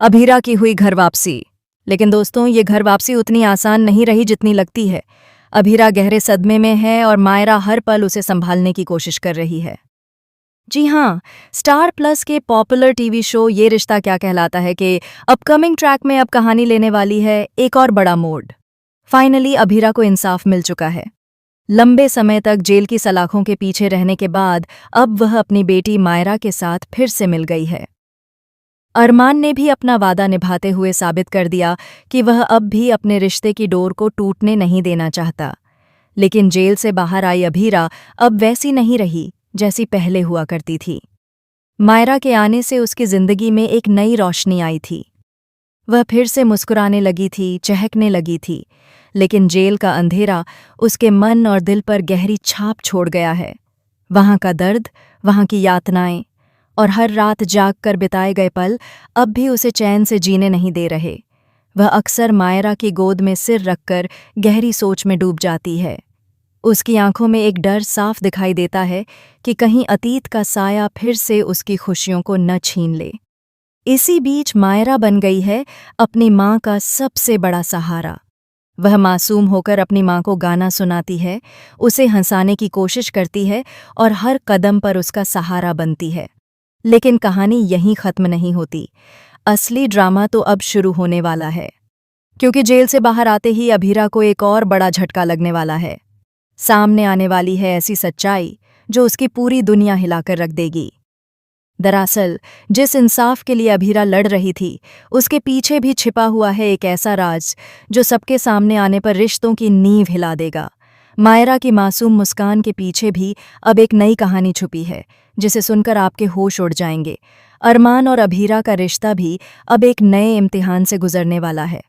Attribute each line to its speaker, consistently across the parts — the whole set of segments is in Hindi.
Speaker 1: अभीरा की हुई घर वापसी। लेकिन दोस्तों, ये घर वापसी उतनी आसान नहीं रही जितनी लगती है। अभीरा गहरे सदमे में है और मायरा हर पल उसे संभालने की कोशिश कर रही है। जी हाँ, स्टार प्लस के पॉपुलर टीवी शो ये रिश्ता क्या कहलाता है कि अपकमिंग ट्रैक में अब कहानी लेने वाली है एक और बड़ा मोड़। फाइनली अभीरा को इंसाफ मिल चुका है। लंबे समय तक जेल की सलाखों के पीछे रहने के बाद अब वह अपनी बेटी मायरा के साथ फिर से मिल गई है। अरमान ने भी अपना वादा निभाते हुए साबित कर दिया कि वह अब भी अपने रिश्ते की डोर को टूटने नहीं देना चाहता। लेकिन जेल से बाहर आई अभीरा अब वैसी नहीं रही जैसी पहले हुआ करती थी। मायरा के आने से उसकी जिंदगी में एक नई रोशनी आई थी। वह फिर से मुस्कुराने लगी थी, चहकने लगी थी। लेकिन जेल का अंधेरा उसके मन और दिल पर गहरी छाप छोड़ गया है। वहाँ का दर्द, वहाँ की यातनाएं और हर रात जाग कर बिताए गए पल अब भी उसे चैन से जीने नहीं दे रहे। वह अक्सर मायरा की गोद में सिर रखकर गहरी सोच में डूब जाती है। उसकी आंखों में एक डर साफ दिखाई देता है कि कहीं अतीत का साया फिर से उसकी खुशियों को न छीन ले। इसी बीच मायरा बन गई है अपनी माँ का सबसे बड़ा सहारा। वह मासूम होकर अपनी माँ को गाना सुनाती है, उसे हंसाने की कोशिश करती है और हर कदम पर उसका सहारा बनती है। लेकिन कहानी यहीं खत्म नहीं होती। असली ड्रामा तो अब शुरू होने वाला है, क्योंकि जेल से बाहर आते ही अभीरा को एक और बड़ा झटका लगने वाला है। सामने आने वाली है ऐसी सच्चाई जो उसकी पूरी दुनिया हिलाकर रख देगी। दरअसल जिस इंसाफ के लिए अभीरा लड़ रही थी, उसके पीछे भी छिपा हुआ है एक ऐसा राज जो सबके सामने आने पर रिश्तों की नींव हिला देगा। मायरा की मासूम मुस्कान के पीछे भी अब एक नई कहानी छुपी है, जिसे सुनकर आपके होश उड़ जाएंगे। अरमान और अभीरा का रिश्ता भी अब एक नए इम्तिहान से गुजरने वाला है।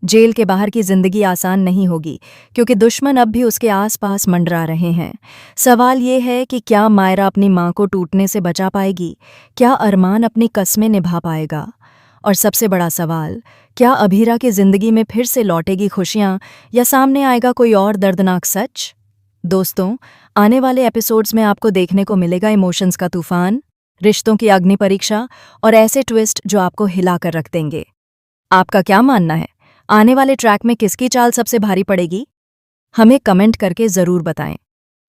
Speaker 1: जेल के बाहर की जिंदगी आसान नहीं होगी, क्योंकि दुश्मन अब भी उसके आसपास मंडरा रहे हैं। सवाल ये है कि क्या मायरा अपनी माँ को टूटने से बचा पाएगी? क्या अरमान अपनी कस्में निभा पाएगा? और सबसे बड़ा सवाल, क्या अभीरा की जिंदगी में फिर से लौटेगी खुशियां या सामने आएगा कोई और दर्दनाक सच? दोस्तों, आने वाले एपिसोड्स में आपको देखने को मिलेगा इमोशंस का तूफान, रिश्तों की अग्नि परीक्षा और ऐसे ट्विस्ट जो आपको हिला कर रख देंगे। आपका क्या मानना है? आने वाले ट्रैक में किसकी चाल सबसे भारी पड़ेगी? हमें कमेंट करके ज़रूर बताएं।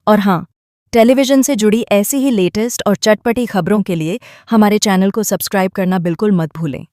Speaker 1: और हाँ, टेलीविज़न से जुड़ी ऐसी ही लेटेस्ट और चटपटी खबरों के लिए हमारे चैनल को सब्सक्राइब करना बिल्कुल मत भूलें।